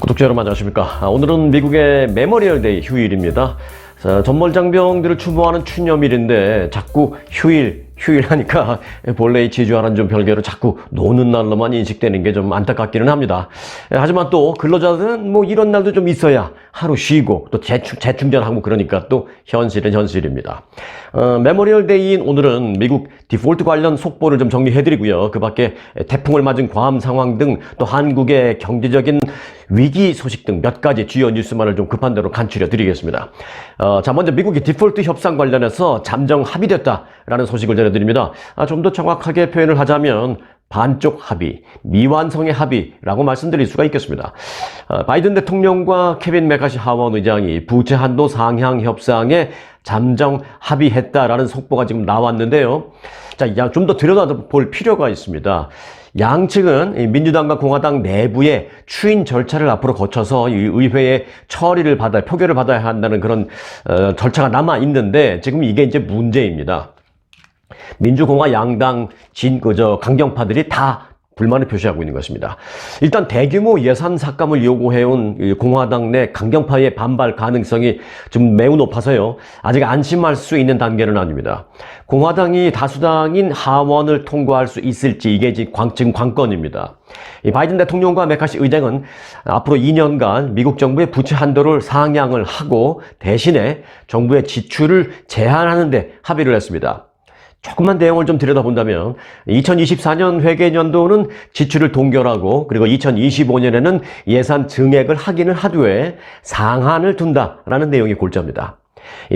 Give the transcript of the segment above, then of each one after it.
구독자 여러분 안녕하십니까. 오늘은 미국의 메모리얼 데이 휴일입니다. 전몰장병들을 추모하는 추념일인데 자꾸 휴일 하니까 본래의 지주와는 좀 별개로 자꾸 노는 날로만 인식되는 게 좀 안타깝기는 합니다. 하지만 또 근로자들은 뭐 이런 날도 좀 있어야 하루 쉬고 또 재충전하고 그러니까 또 현실은 현실입니다. 메모리얼 데이인 오늘은 미국 디폴트 관련 속보를 좀 정리해드리고요. 그 밖에 태풍을 맞은 과암 상황 등 또 한국의 경제적인 위기 소식 등 몇 가지 주요 뉴스만을 좀 급한 대로 간추려 드리겠습니다. 자, 먼저 미국이 디폴트 협상 관련해서 잠정 합의됐다라는 소식을 전해드립니다. 좀 더 정확하게 표현을 하자면 반쪽 합의, 미완성의 합의라고 말씀드릴 수가 있겠습니다. 바이든 대통령과 케빈 메카시 하원 의장이 부채 한도 상향 협상에 잠정 합의했다라는 속보가 지금 나왔는데요. 자, 좀 더 들여다볼 필요가 있습니다. 양측은 민주당과 공화당 내부의 추인 절차를 앞으로 거쳐서 의회의 표결을 받아야 한다는 그런 절차가 남아 있는데 지금 이게 이제 문제입니다. 민주공화 양당 강경파들이 다 불만을 표시하고 있는 것입니다. 일단 대규모 예산 삭감을 요구해온 공화당 내 강경파의 반발 가능성이 좀 매우 높아서요. 아직 안심할 수 있는 단계는 아닙니다. 공화당이 다수당인 하원을 통과할 수 있을지 이게 지금 관건입니다. 바이든 대통령과 메카시 의장은 앞으로 2년간 미국 정부의 부채 한도를 상향을 하고 대신에 정부의 지출을 제한하는 데 합의를 했습니다. 조금만 내용을 좀 들여다본다면 2024년 회계연도는 지출을 동결하고 그리고 2025년에는 예산 증액을 확인을 하되 상한을 둔다라는 내용이 골자입니다.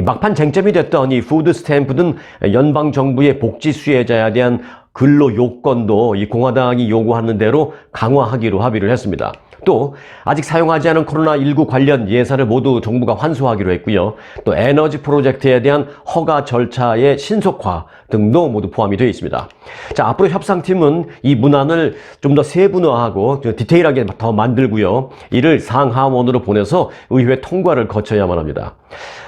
막판 쟁점이 됐던 이 푸드 스탬프 등 연방 정부의 복지 수혜자에 대한 근로 요건도 이 공화당이 요구하는 대로 강화하기로 합의를 했습니다. 또 아직 사용하지 않은 코로나19 관련 예산을 모두 정부가 환수하기로 했고요. 또 에너지 프로젝트에 대한 허가 절차의 신속화 등도 모두 포함이 되어 있습니다. 자, 앞으로 협상팀은 이 문안을 좀 더 세분화하고 디테일하게 더 만들고요. 이를 상하원으로 보내서 의회 통과를 거쳐야만 합니다.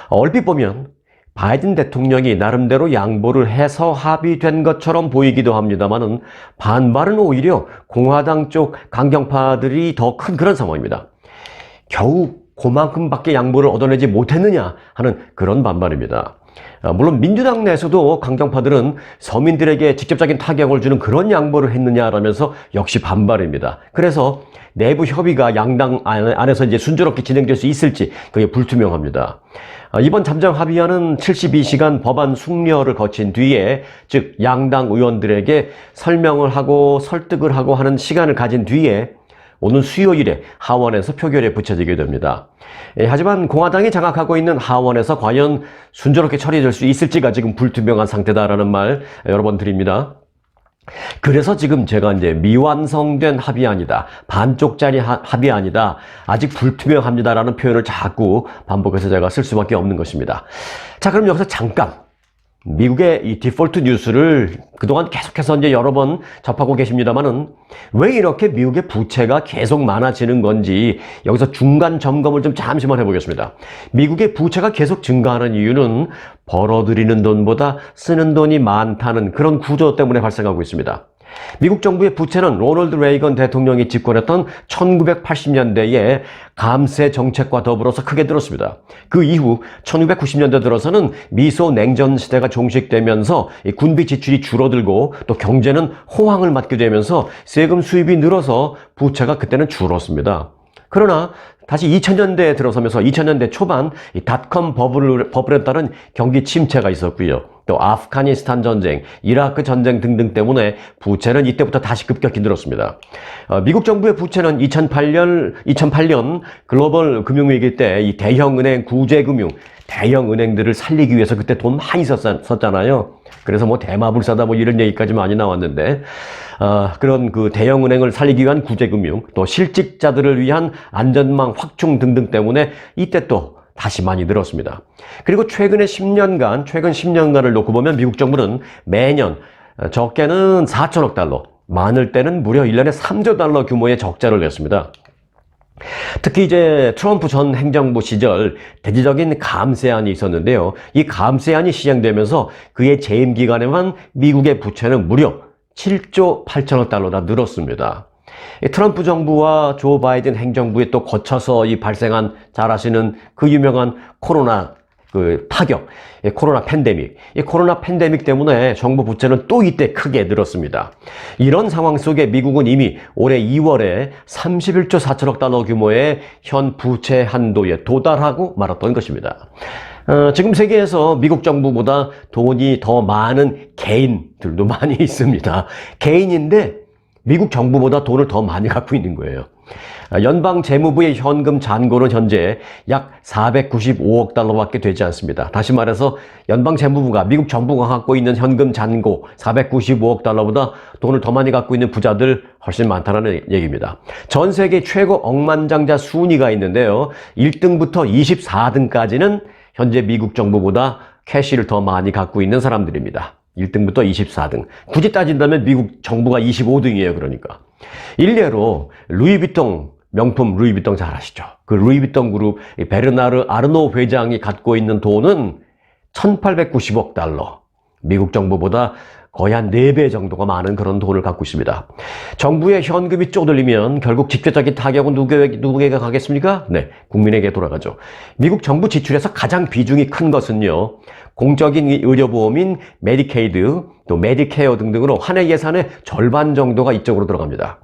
얼핏 보면 바이든 대통령이 나름대로 양보를 해서 합의된 것처럼 보이기도 합니다만은 반발은 오히려 공화당 쪽 강경파들이 더 큰 그런 상황입니다. 겨우 그만큼밖에 양보를 얻어내지 못했느냐 하는 그런 반발입니다. 물론 민주당 내에서도 강경파들은 서민들에게 직접적인 타격을 주는 그런 양보를 했느냐라면서 역시 반발입니다. 그래서 내부 협의가 양당 안에서 이제 순조롭게 진행될 수 있을지 그게 불투명합니다. 이번 잠정 합의안은 72시간 법안 숙려를 거친 뒤에 즉 양당 의원들에게 설명을 하고 설득을 하고 하는 시간을 가진 뒤에 오는 수요일에 하원에서 표결에 붙여지게 됩니다. 하지만 공화당이 장악하고 있는 하원에서 과연 순조롭게 처리될 수 있을지가 지금 불투명한 상태다라는 말 여러 번 드립니다. 그래서 지금 제가 이제 미완성된 합의안이다, 반쪽짜리 합의안이다, 아직 불투명합니다라는 표현을 자꾸 반복해서 제가 쓸 수밖에 없는 것입니다. 자, 그럼 여기서 잠깐 미국의 이 디폴트 뉴스를 그동안 계속해서 이제 여러 번 접하고 계십니다만은 왜 이렇게 미국의 부채가 계속 많아지는 건지 여기서 중간 점검을 좀 잠시만 해보겠습니다. 미국의 부채가 계속 증가하는 이유는 벌어들이는 돈보다 쓰는 돈이 많다는 그런 구조 때문에 발생하고 있습니다. 미국 정부의 부채는 로널드 레이건 대통령이 집권했던 1980년대에 감세 정책과 더불어서 크게 늘었습니다. 그 이후 1990년대 들어서는 미소 냉전 시대가 종식되면서 군비 지출이 줄어들고 또 경제는 호황을 맞게 되면서 세금 수입이 늘어서 부채가 그때는 줄었습니다. 그러나 다시 2000년대에 들어서면서 2000년대 초반 이 닷컴 버블에 따른 경기 침체가 있었고요. 또 아프가니스탄 전쟁, 이라크 전쟁 등등 때문에 부채는 이때부터 다시 급격히 늘었습니다. 미국 정부의 부채는 2008년 글로벌 금융위기 때 이 대형은행 구제금융, 대형 은행들을 살리기 위해서 그때 돈 많이 썼잖아요. 그래서 뭐 대마불사다 뭐 이런 얘기까지 많이 나왔는데 그런 그 대형 은행을 살리기 위한 구제금융, 또 실직자들을 위한 안전망 확충 등등 때문에 이때 또 다시 많이 늘었습니다. 그리고 최근 10년간을 놓고 보면 미국 정부는 매년 적게는 4천억 달러, 많을 때는 무려 1년에 3조 달러 규모의 적자를 냈습니다. 특히 이제 트럼프 전 행정부 시절 대대적인 감세안이 있었는데요. 이 감세안이 시행되면서 그의 재임 기간에만 미국의 부채는 무려 7조 8천억 달러나 늘었습니다. 이 트럼프 정부와 조 바이든 행정부에 또 거쳐서 이 발생한 잘 아시는 그 유명한 코로나 파격, 코로나 팬데믹. 이 코로나 팬데믹 때문에 정부 부채는 또 이때 크게 늘었습니다. 이런 상황 속에 미국은 이미 올해 2월에 31조 4천억 달러 규모의 현 부채 한도에 도달하고 말았던 것입니다. 지금 세계에서 미국 정부보다 돈이 더 많은 개인들도 많이 있습니다. 개인인데 미국 정부보다 돈을 더 많이 갖고 있는 거예요. 연방 재무부의 현금 잔고는 현재 약 495억 달러밖에 되지 않습니다. 다시 말해서 연방 재무부가 미국 정부가 갖고 있는 현금 잔고 495억 달러보다 돈을 더 많이 갖고 있는 부자들 훨씬 많다는 얘기입니다. 전 세계 최고 억만장자 순위가 있는데요. 1등부터 24등까지는 현재 미국 정부보다 캐시를 더 많이 갖고 있는 사람들입니다. 1등부터 24등. 굳이 따진다면 미국 정부가 25등이에요, 그러니까. 일례로 루이비통, 명품 루이비통 잘 아시죠? 그 루이비통 그룹 베르나르 아르노 회장이 갖고 있는 돈은 1890억 달러. 미국 정부보다 거의 한 4배 정도가 많은 그런 돈을 갖고 있습니다. 정부의 현금이 쪼들리면 결국 직접적인 타격은 누구에게 가겠습니까? 네, 국민에게 돌아가죠. 미국 정부 지출에서 가장 비중이 큰 것은요, 공적인 의료보험인 메디케이드, 또 메디케어 등등으로 한 해 예산의 절반 정도가 이쪽으로 들어갑니다.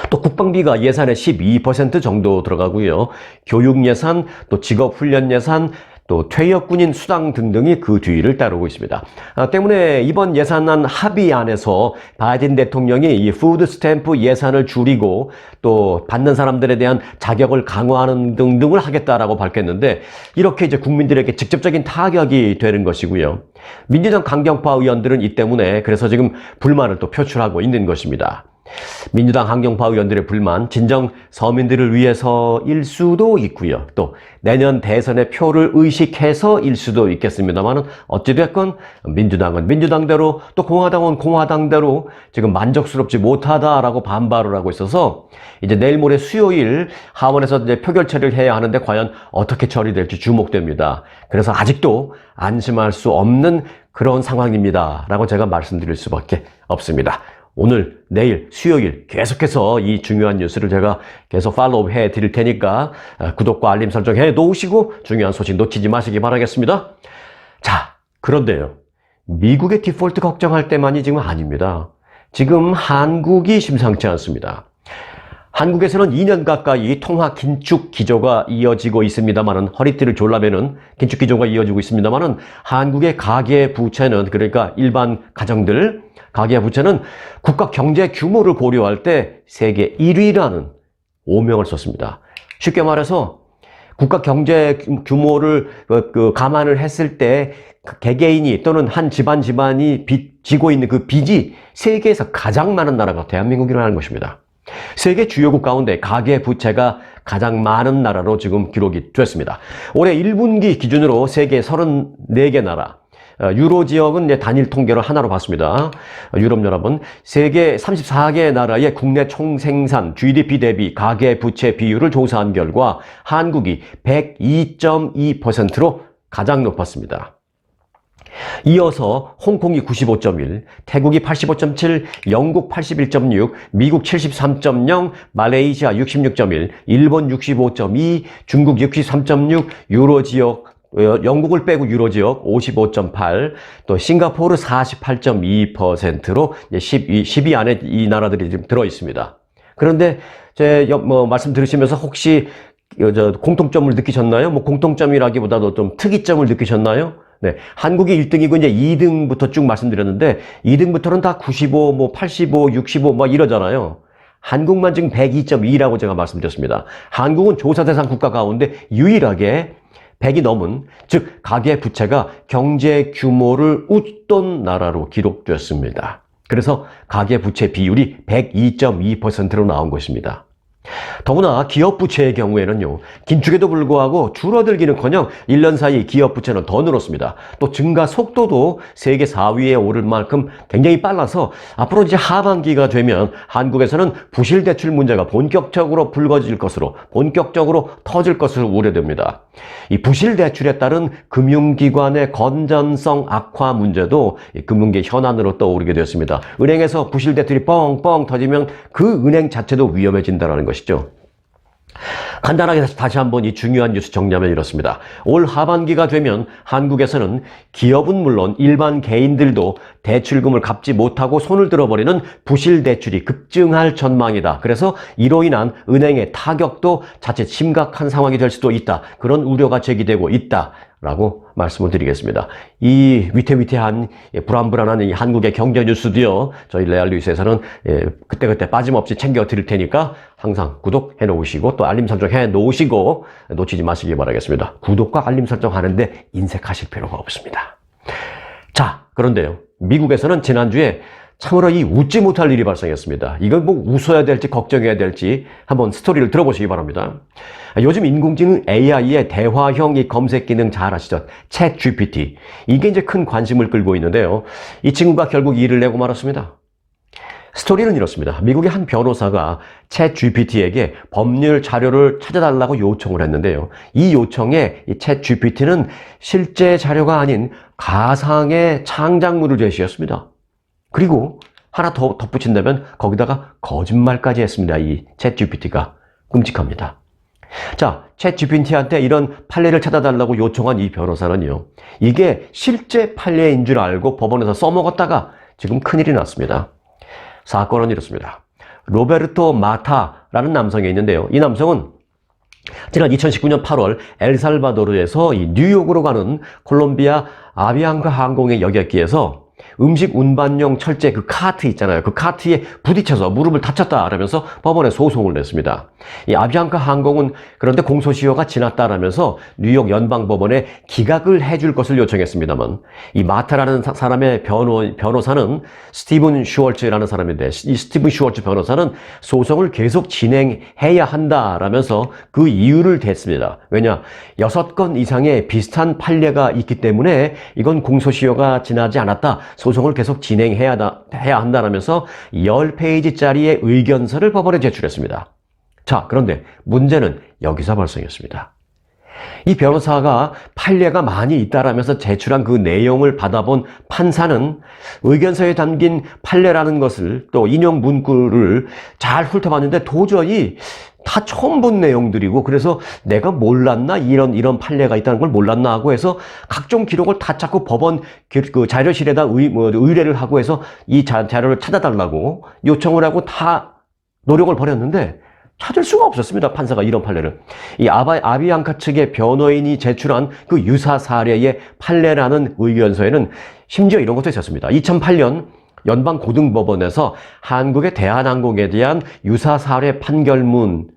또 국방비가 예산의 12% 정도 들어가고요. 교육 예산, 또 직업 훈련 예산, 또 퇴역군인 수당 등등이 그 뒤를 따르고 있습니다. 때문에 이번 예산안 합의안에서 바이든 대통령이 이 푸드 스탬프 예산을 줄이고 또 받는 사람들에 대한 자격을 강화하는 등등을 하겠다라고 밝혔는데, 이렇게 이제 국민들에게 직접적인 타격이 되는 것이고요. 민주당 강경파 의원들은 이 때문에 그래서 지금 불만을 또 표출하고 있는 것입니다. 민주당 강경파 의원들의 불만, 진정 서민들을 위해서일 수도 있고요. 또 내년 대선의 표를 의식해서일 수도 있겠습니다만, 어찌됐건 민주당은 민주당대로 또 공화당은 공화당대로 지금 만족스럽지 못하다라고 반발을 하고 있어서 이제 내일 모레 수요일 하원에서 이제 표결 처리를 해야 하는데 과연 어떻게 처리될지 주목됩니다. 그래서 아직도 안심할 수 없는 그런 상황입니다 라고 제가 말씀드릴 수밖에 없습니다. 오늘, 내일, 수요일 계속해서 이 중요한 뉴스를 제가 계속 팔로우 해 드릴 테니까 구독과 알림 설정 해 놓으시고 중요한 소식 놓치지 마시기 바라겠습니다. 자, 그런데요. 미국의 디폴트 걱정할 때만이 지금 아닙니다. 지금 한국이 심상치 않습니다. 한국에서는 2년 가까이 통화 긴축 기조가 이어지고 있습니다만은, 허리띠를 졸라매는 긴축 기조가 이어지고 있습니다만은, 한국의 가계 부채는, 그러니까 일반 가정들 가계 부채는 국가 경제 규모를 고려할 때 세계 1위라는 오명을 썼습니다. 쉽게 말해서 국가 경제 규모를 감안을 했을 때 개개인이 또는 한 집안이 지고 있는 그 빚이 세계에서 가장 많은 나라가 대한민국이라는 것입니다. 세계 주요국 가운데 가계 부채가 가장 많은 나라로 지금 기록이 됐습니다. 올해 1분기 기준으로 세계 34개 나라, 유로 지역은 이제 단일 통계로 하나로 봤습니다. 유럽연합은 세계 34개 나라의 국내 총생산 GDP 대비 가계 부채 비율을 조사한 결과 한국이 102.2%로 가장 높았습니다. 이어서 홍콩이 95.1, 태국이 85.7, 영국 81.6, 미국 73.0, 말레이시아 66.1, 일본 65.2, 중국 63.6, 유로지역, 영국을 빼고 유로지역 55.8, 또 싱가포르 48.2%로 10위 안에 이 나라들이 지금 들어 있습니다. 그런데 말씀 들으시면서 혹시 공통점을 느끼셨나요? 공통점이라기보다도 좀 특이점을 느끼셨나요? 네, 한국이 1등이고 이제 2등부터 쭉 말씀드렸는데 2등부터는 다 95, 85, 65 이러잖아요. 한국만 지금 102.2라고 제가 말씀드렸습니다. 한국은 조사 대상 국가 가운데 유일하게 100이 넘은, 즉 가계 부채가 경제 규모를 웃돈 나라로 기록됐습니다. 그래서 가계 부채 비율이 102.2%로 나온 것입니다. 더구나 기업 부채의 경우에는요, 긴축에도 불구하고 줄어들기는커녕 1년 사이 기업 부채는 더 늘었습니다. 또 증가 속도도 세계 4위에 오를 만큼 굉장히 빨라서 앞으로 이제 하반기가 되면 한국에서는 부실 대출 문제가 본격적으로 터질 것으로 우려됩니다. 이 부실 대출에 따른 금융기관의 건전성 악화 문제도 금융계 현안으로 떠오르게 되었습니다. 은행에서 부실 대출이 뻥뻥 터지면 그 은행 자체도 위험해진다는 것이죠. 간단하게 다시 한번 이 중요한 뉴스 정리하면 이렇습니다. 올 하반기가 되면 한국에서는 기업은 물론 일반 개인들도 대출금을 갚지 못하고 손을 들어버리는 부실 대출이 급증할 전망이다. 그래서 이로 인한 은행의 타격도 자칫 심각한 상황이 될 수도 있다. 그런 우려가 제기되고 있다. 라고 말씀을 드리겠습니다. 이 위태위태한 불안불안한 이 한국의 경제 뉴스도요, 저희 레알 뉴스에서는 그때그때 빠짐없이 챙겨 드릴 테니까 항상 구독해 놓으시고 또 알림 설정 해 놓으시고 놓치지 마시기 바라겠습니다. 구독과 알림 설정 하는데 인색하실 필요가 없습니다. 자, 그런데요, 미국에서는 지난주에 참으로 이 웃지 못할 일이 발생했습니다. 이건 뭐 웃어야 될지 걱정해야 될지 한번 스토리를 들어보시기 바랍니다. 요즘 인공지능 AI의 대화형 이 검색 기능 잘 아시죠? 챗 GPT. 이게 이제 큰 관심을 끌고 있는데요. 이 친구가 결국 일을 내고 말았습니다. 스토리는 이렇습니다. 미국의 한 변호사가 챗 GPT에게 법률 자료를 찾아달라고 요청을 했는데요. 이 요청에 이 챗 GPT는 실제 자료가 아닌 가상의 창작물을 제시했습니다. 그리고 하나 더 덧붙인다면 거기다가 거짓말까지 했습니다. 이 챗 GPT가. 끔찍합니다. 자, 챗 GPT한테 이런 판례를 찾아달라고 요청한 이 변호사는요, 이게 실제 판례인 줄 알고 법원에서 써먹었다가 지금 큰일이 났습니다. 사건은 이렇습니다. 로베르토 마타라는 남성이 있는데요. 이 남성은 지난 2019년 8월 엘살바도르에서 이 뉴욕으로 가는 콜롬비아 아비앙카 항공의 여객기에서 음식 운반용 철제 그 카트 있잖아요. 그 카트에 부딪혀서 무릎을 다쳤다라면서 법원에 소송을 냈습니다. 이 아비앙카 항공은 그런데 공소시효가 지났다라면서 뉴욕 연방법원에 기각을 해줄 것을 요청했습니다만, 이 마타라는 사람의 변호사는 스티븐 슈월츠라는 사람인데, 이 스티븐 슈월츠 변호사는 소송을 계속 진행해야 한다라면서 그 이유를 댔습니다. 왜냐? 6건 이상의 비슷한 판례가 있기 때문에 이건 공소시효가 지나지 않았다. 소송을 계속 진행해야 한다라면서 10페이지짜리의 의견서를 법원에 제출했습니다. 자, 그런데 문제는 여기서 발생했습니다. 이 변호사가 판례가 많이 있다라면서 제출한 그 내용을 받아본 판사는 의견서에 담긴 판례라는 것을 또 인용 문구를 잘 훑어봤는데 도저히 다 처음 본 내용들이고, 그래서 내가 몰랐나? 이런 판례가 있다는 걸 몰랐나? 하고 해서 각종 기록을 다 찾고 법원 그 자료실에다 의뢰를 하고 해서 이 자료를 찾아달라고 요청을 하고 다 노력을 벌였는데 찾을 수가 없었습니다. 판사가 이런 판례를. 이 아비앙카 측의 변호인이 제출한 그 유사 사례의 판례라는 의견서에는 심지어 이런 것도 있었습니다. 2008년 연방고등법원에서 한국의 대한항공에 대한 유사 사례 판결문이라는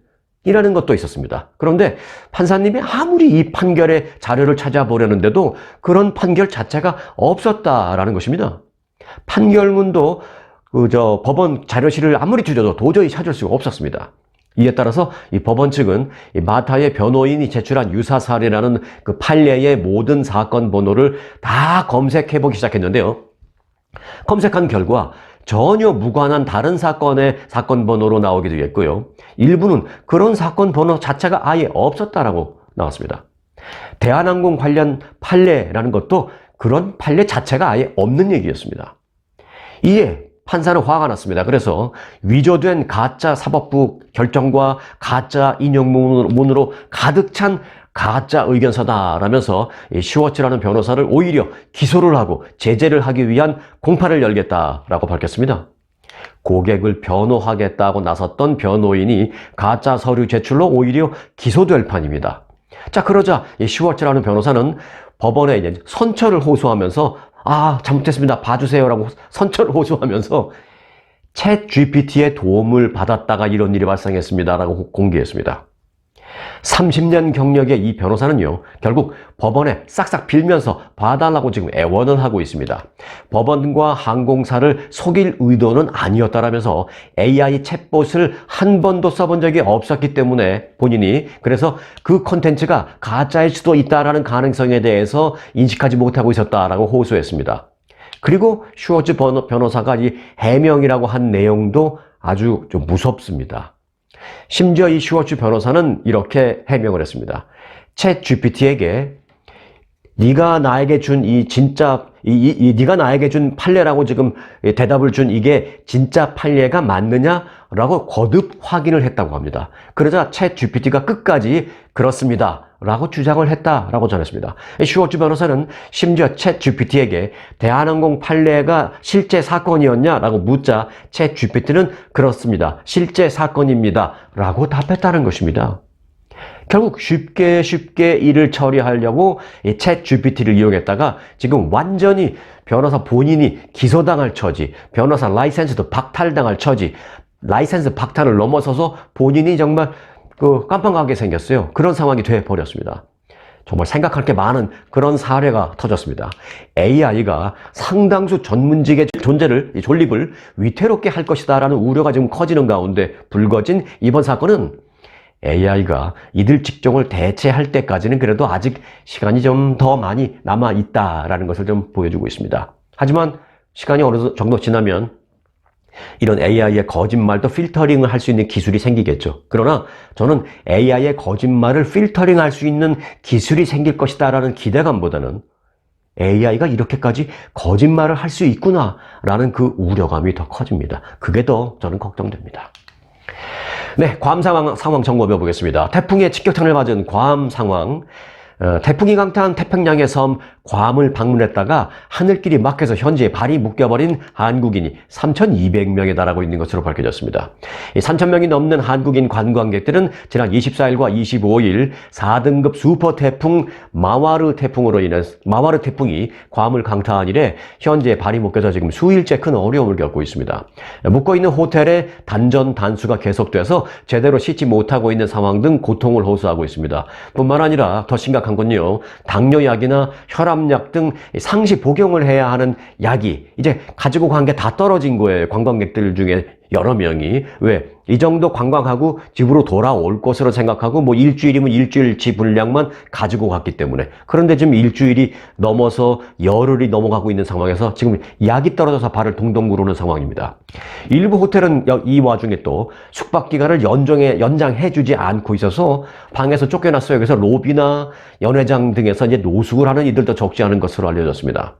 것도 있었습니다. 그런데 판사님이 아무리 이 판결의 자료를 찾아보려는데도 그런 판결 자체가 없었다라는 것입니다. 판결문도 법원 자료실을 아무리 뒤져도 도저히 찾을 수가 없었습니다. 이에 따라서 이 법원 측은 이 마타의 변호인이 제출한 유사 사례라는 그 판례의 모든 사건 번호를 다 검색해보기 시작했는데요. 검색한 결과 전혀 무관한 다른 사건의 사건 번호로 나오기도 했고요. 일부는 그런 사건 번호 자체가 아예 없었다라고 나왔습니다. 대한항공 관련 판례라는 것도 그런 판례 자체가 아예 없는 얘기였습니다. 이에 판사는 화가 났습니다. 그래서 위조된 가짜 사법부 결정과 가짜 인용문으로 가득 찬 가짜 의견서다라면서 슈워츠라는 변호사를 오히려 기소를 하고 제재를 하기 위한 공판을 열겠다라고 밝혔습니다. 고객을 변호하겠다고 나섰던 변호인이 가짜 서류 제출로 오히려 기소될 판입니다. 자, 그러자 슈워츠라는 변호사는 법원에 이제 선처를 호소하면서 잘못했습니다. 봐주세요라고 선처를 호소하면서 챗 GPT의 도움을 받았다가 이런 일이 발생했습니다라고 공개했습니다. 30년 경력의 이 변호사는요, 결국 법원에 싹싹 빌면서 봐달라고 지금 애원을 하고 있습니다. 법원과 항공사를 속일 의도는 아니었다라면서 AI 챗봇을 한 번도 써본 적이 없었기 때문에 본인이 그래서 그 콘텐츠가 가짜일 수도 있다라는 가능성에 대해서 인식하지 못하고 있었다라고 호소했습니다. 그리고 슈워츠 변호사가 이 해명이라고 한 내용도 아주 좀 무섭습니다. 심지어 이 슈워츠 변호사는 이렇게 해명을 했습니다. 챗 GPT에게 네가 나에게 준 이 진짜 네가 나에게 준 판례라고 지금 대답을 준 이게 진짜 판례가 맞느냐라고 거듭 확인을 했다고 합니다. 그러자 챗 GPT가 끝까지 그렇습니다 라고 주장을 했다라고 전했습니다. 슈워츠 변호사는 심지어 챗 GPT에게 대한항공 판례가 실제 사건이었냐라고 묻자 챗 GPT는 그렇습니다. 실제 사건입니다 라고 답했다는 것입니다. 결국 쉽게 일을 처리하려고 이 챗 GPT를 이용했다가 지금 완전히 변호사 본인이 기소당할 처지, 변호사 라이센스도 박탈당할 처지, 라이센스 박탈을 넘어서서 본인이 정말 깜빵하게 생겼어요. 그런 상황이 돼버렸습니다. 정말 생각할 게 많은 그런 사례가 터졌습니다. AI가 상당수 전문직의 존립을 위태롭게 할 것이다 라는 우려가 지금 커지는 가운데 불거진 이번 사건은 AI가 이들 직종을 대체할 때까지는 그래도 아직 시간이 좀 더 많이 남아있다라는 것을 좀 보여주고 있습니다. 하지만 시간이 어느 정도 지나면 이런 AI의 거짓말도 필터링을 할 수 있는 기술이 생기겠죠. 그러나 저는 AI의 거짓말을 필터링할 수 있는 기술이 생길 것이다라는 기대감보다는 AI가 이렇게까지 거짓말을 할 수 있구나라는 그 우려감이 더 커집니다. 그게 더 저는 걱정됩니다. 네, 괌 상황 점검해 보겠습니다. 태풍의 직격탄을 맞은 괌 상황. 태풍이 강타한 태평양의 섬 괌을 방문했다가 하늘길이 막혀서 현재 발이 묶여버린 한국인이 3,200명에 달하고 있는 것으로 밝혀졌습니다. 3,000명이 넘는 한국인 관광객들은 지난 24일과 25일 4등급 슈퍼 태풍 마와르 태풍이 괌을 강타한 이래 현재 발이 묶여서 지금 수일째 큰 어려움을 겪고 있습니다. 묶어있는 호텔의 단전 단수가 계속돼서 제대로 씻지 못하고 있는 상황 등 고통을 호소하고 있습니다. 뿐만 아니라 더 심각한 건요, 당뇨약이나 혈압약 등 상시 복용을 해야 하는 약이 이제 가지고 간 게 다 떨어진 거예요. 관광객들 중에 여러 명이. 왜? 이 정도 관광하고 집으로 돌아올 것으로 생각하고 뭐 일주일이면 일주일치 분량만 가지고 갔기 때문에. 그런데 지금 일주일이 넘어서 열흘이 넘어가고 있는 상황에서 지금 약이 떨어져서 발을 동동 구르는 상황입니다. 일부 호텔은 이 와중에 또 숙박 기간을 연장해주지 않고 있어서 방에서 쫓겨났어요. 그래서 로비나 연회장 등에서 이제 노숙을 하는 이들도 적지 않은 것으로 알려졌습니다.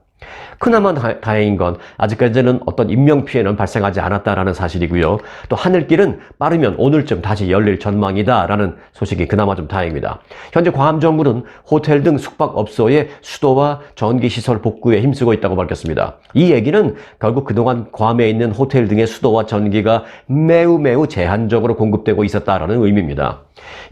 그나마 다행인 건 아직까지는 어떤 인명피해는 발생하지 않았다라는 사실이고요. 또 하늘길은 빠르면 오늘쯤 다시 열릴 전망이다라는 소식이 그나마 좀 다행입니다. 현재 괌 정부는 호텔 등 숙박업소의 수도와 전기시설 복구에 힘쓰고 있다고 밝혔습니다. 이 얘기는 결국 그동안 괌에 있는 호텔 등의 수도와 전기가 매우 제한적으로 공급되고 있었다라는 의미입니다.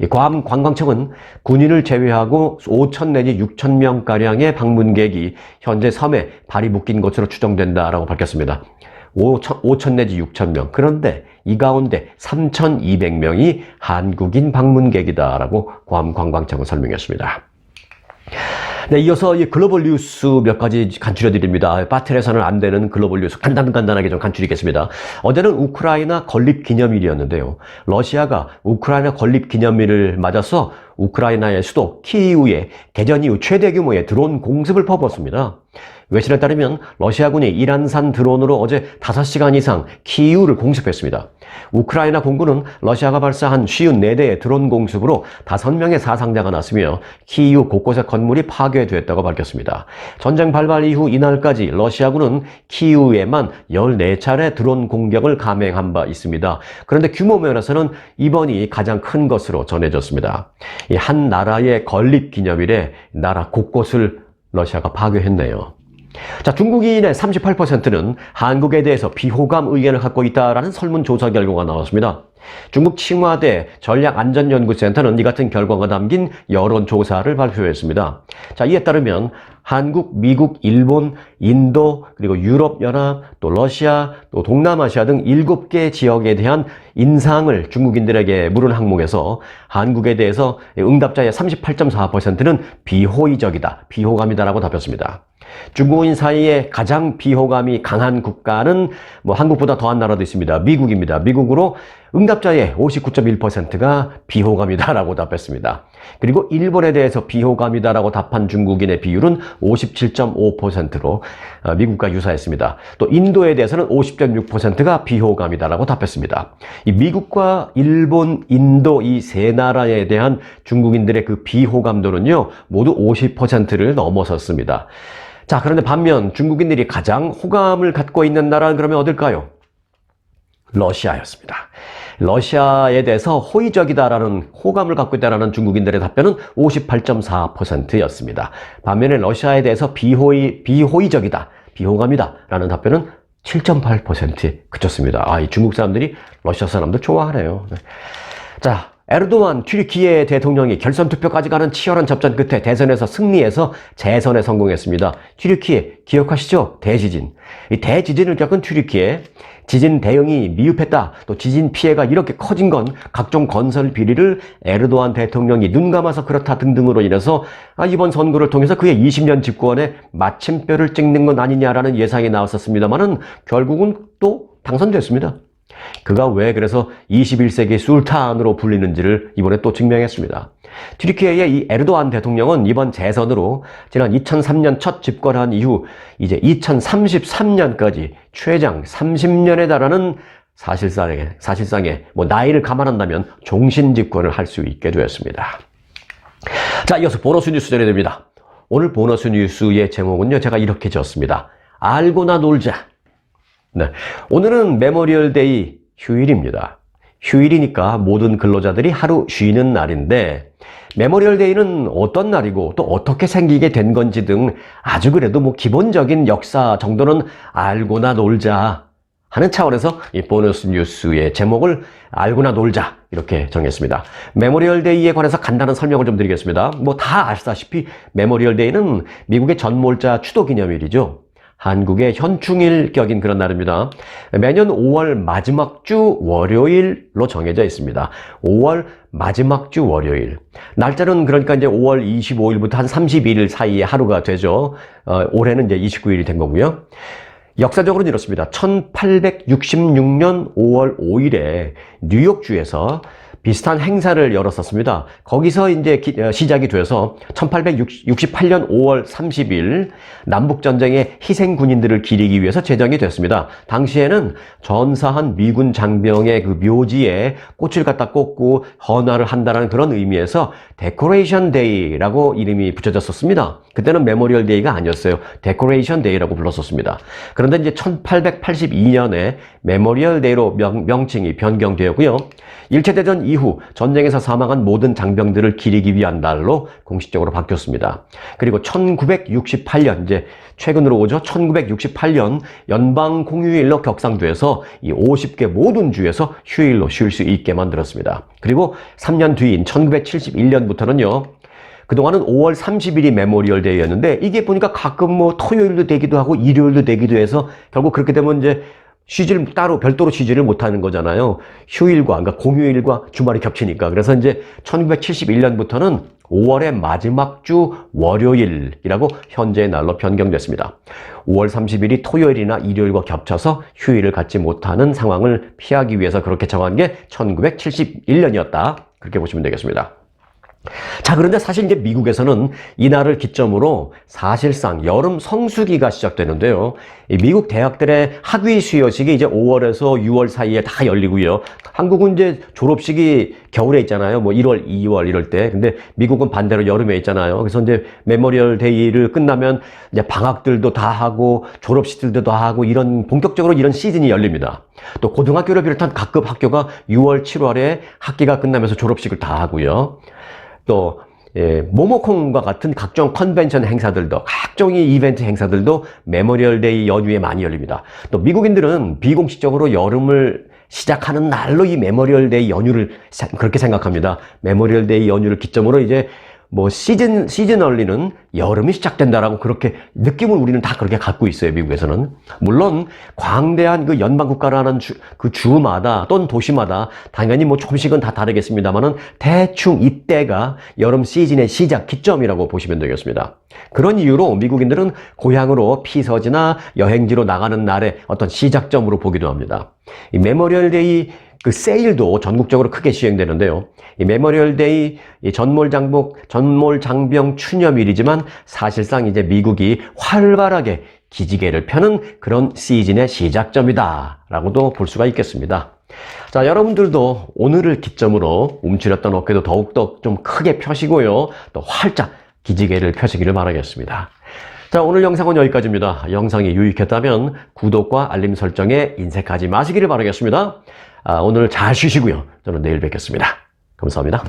괌 관광청은 군인을 제외하고 5천 내지 6천 명가량의 방문객이 현재 섬에 발이 묶인 것으로 추정된다라고 밝혔습니다. 5천 내지 6천 명. 그런데 이 가운데 3,200명이 한국인 방문객이다라고 괌 관광청은 설명했습니다. 네, 이어서 이 글로벌 뉴스 몇 가지 간추려 드립니다. 빠트려서는 안 되는 글로벌 뉴스 간단하게 좀 간추리겠습니다. 어제는 우크라이나 건립 기념일이었는데요. 러시아가 우크라이나 건립 기념일을 맞아서 우크라이나의 수도 키이우에 개전 이후 최대 규모의 드론 공습을 퍼부었습니다. 외신에 따르면 러시아군이 이란산 드론으로 어제 5시간 이상 키이우를 공습했습니다. 우크라이나 공군은 러시아가 발사한 54대의 드론 공습으로 5명의 사상자가 났으며 키이우 곳곳의 건물이 파괴됐다고 밝혔습니다. 전쟁 발발 이후 이날까지 러시아군은 키이우에만 14차례 드론 공격을 감행한 바 있습니다. 그런데 규모 면에서는 이번이 가장 큰 것으로 전해졌습니다. 한 나라의 건립 기념일에 나라 곳곳을 러시아가 파괴했네요. 자, 중국인의 38%는 한국에 대해서 비호감 의견을 갖고 있다라는 설문조사 결과가 나왔습니다. 중국 칭화대 전략안전연구센터는 이 같은 결과가 담긴 여론조사를 발표했습니다. 자, 이에 따르면 한국, 미국, 일본, 인도, 그리고 유럽연합, 또 러시아, 또 동남아시아 등 7개 지역에 대한 인상을 중국인들에게 물은 항목에서 한국에 대해서 응답자의 38.4%는 비호의적이다, 비호감이다라고 답했습니다. 중국인 사이에 가장 비호감이 강한 국가는 뭐 한국보다 더한 나라도 있습니다. 미국입니다. 미국으로 응답자의 59.1%가 비호감이다라고 답했습니다. 그리고 일본에 대해서 비호감이다라고 답한 중국인의 비율은 57.5%로 미국과 유사했습니다. 또 인도에 대해서는 50.6%가 비호감이다라고 답했습니다. 이 미국과 일본, 인도 이 세 나라에 대한 중국인들의 그 비호감도는요, 모두 50%를 넘어섰습니다. 자, 그런데 반면 중국인들이 가장 호감을 갖고 있는 나라는 그러면 어딜까요? 러시아였습니다. 러시아에 대해서 호의적이다라는, 호감을 갖고 있다라는 중국인들의 답변은 58.4%였습니다. 반면에 러시아에 대해서 비호의적이다, 비호감이다 라는 답변은 7.8%에 그쳤습니다. 아, 이 중국 사람들이 러시아 사람들 좋아하네요. 자, 에르도안 튀르키예 대통령이 결선 투표까지 가는 치열한 접전 끝에 대선에서 승리해서 재선에 성공했습니다. 튀르키예 기억하시죠? 대지진. 이 대지진을 겪은 튀르키예, 지진 대응이 미흡했다, 또 지진 피해가 이렇게 커진 건 각종 건설 비리를 에르도안 대통령이 눈 감아서 그렇다 등등으로 인해서 이번 선거를 통해서 그의 20년 집권에 마침표를 찍는 건 아니냐라는 예상이 나왔었습니다만은 결국은 또 당선됐습니다. 그가 왜 그래서 21세기 술탄으로 불리는지를 이번에 또 증명했습니다. 튀르키예의 이 에르도안 대통령은 이번 재선으로 지난 2003년 첫 집권한 이후 이제 2033년까지 최장 30년에 달하는 사실상의 뭐 나이를 감안한다면 종신 집권을 할 수 있게 되었습니다. 자, 이어서 보너스 뉴스 전해드립니다. 오늘 보너스 뉴스의 제목은요, 제가 이렇게 지었습니다. 알고나 놀자. 네, 오늘은 메모리얼 데이 휴일입니다. 휴일이니까 모든 근로자들이 하루 쉬는 날인데, 메모리얼 데이는 어떤 날이고 또 어떻게 생기게 된 건지 등 아주 그래도 뭐 기본적인 역사 정도는 알고나 놀자 하는 차원에서 이 보너스 뉴스의 제목을 알고나 놀자 이렇게 정했습니다. 메모리얼 데이에 관해서 간단한 설명을 좀 드리겠습니다. 뭐 다 아시다시피 메모리얼 데이는 미국의 전몰자 추도 기념일이죠. 한국의 현충일 격인 그런 날입니다. 매년 5월 마지막 주 월요일로 정해져 있습니다. 5월 마지막 주 월요일. 날짜는 그러니까 이제 5월 25일부터 한 31일 사이에 하루가 되죠. 올해는 이제 29일이 된 거고요. 역사적으로는 이렇습니다. 1866년 5월 5일에 뉴욕주에서 비슷한 행사를 열었었습니다. 거기서 이제 시작이 돼서 1868년 5월 30일 남북전쟁의 희생 군인들을 기리기 위해서 제정이 됐습니다. 당시에는 전사한 미군 장병의 그 묘지에 꽃을 갖다 꽂고 헌화를 한다는 그런 의미에서 데코레이션 데이라고 이름이 붙여졌었습니다. 그때는 메모리얼 데이가 아니었어요. 데코레이션 데이라고 불렀었습니다. 그런데 이제 1882년에 메모리얼 데이로 명칭이 변경되었고요. 일제대전 이후 전쟁에서 사망한 모든 장병들을 기리기 위한 날로 공식적으로 바뀌었습니다. 그리고 1968년, 이제 최근으로 오죠. 1968년 연방 공휴일로 격상돼서 이 50개 모든 주에서 휴일로 쉴 수 있게 만들었습니다. 그리고 3년 뒤인 1971년부터는요. 그동안은 5월 30일이 메모리얼 데이였는데 이게 보니까 가끔 뭐 토요일도 되기도 하고 일요일도 되기도 해서 결국 그렇게 되면 이제 쉬지를 따로 별도로 쉬지를 못하는 거잖아요. 휴일과 그러니까 공휴일과 주말이 겹치니까. 그래서 이제 1971년부터는 5월의 마지막 주 월요일이라고 현재의 날로 변경됐습니다. 5월 30일이 토요일이나 일요일과 겹쳐서 휴일을 갖지 못하는 상황을 피하기 위해서 그렇게 정한 게 1971년이었다. 그렇게 보시면 되겠습니다. 자, 그런데 사실 이제 미국에서는 이날을 기점으로 사실상 여름 성수기가 시작되는데요. 이 미국 대학들의 학위 수여식이 이제 5월에서 6월 사이에 다 열리고요. 한국은 이제 졸업식이 겨울에 있잖아요. 뭐 1월, 2월 이럴 때. 근데 미국은 반대로 여름에 있잖아요. 그래서 이제 메모리얼 데이를 끝나면 이제 방학들도 다 하고 졸업식들도 다 하고 이런 본격적으로 이런 시즌이 열립니다. 또 고등학교를 비롯한 각급 학교가 6월, 7월에 학기가 끝나면서 졸업식을 다 하고요. 또 모모콘과 같은 각종 컨벤션 행사들도, 각종의 이벤트 행사들도 메모리얼데이 연휴에 많이 열립니다. 또 미국인들은 비공식적으로 여름을 시작하는 날로 이 메모리얼데이 연휴를 그렇게 생각합니다. 메모리얼데이 연휴를 기점으로 이제 뭐 시즈널리는 여름이 시작된다라고 그렇게 느낌을 우리는 다 그렇게 갖고 있어요, 미국에서는. 물론 광대한 그 연방국가라는 그 주마다 또는 도시마다 당연히 뭐 조금씩은 다 다르겠습니다만은 대충 이때가 여름 시즌의 시작 기점이라고 보시면 되겠습니다. 그런 이유로 미국인들은 고향으로 피서지나 여행지로 나가는 날의 어떤 시작점으로 보기도 합니다. 이 메모리얼데이 그 세일도 전국적으로 크게 시행되는데요. 이 메모리얼데이, 이 전몰장병 추념일이지만 사실상 이제 미국이 활발하게 기지개를 펴는 그런 시즌의 시작점이다라고도 볼 수가 있겠습니다. 자, 여러분들도 오늘을 기점으로 움츠렸던 어깨도 더욱더 좀 크게 펴시고요. 또 활짝 기지개를 펴시기를 바라겠습니다. 자, 오늘 영상은 여기까지입니다. 영상이 유익했다면 구독과 알림 설정에 인색하지 마시기를 바라겠습니다. 오늘 잘 쉬시고요. 저는 내일 뵙겠습니다. 감사합니다.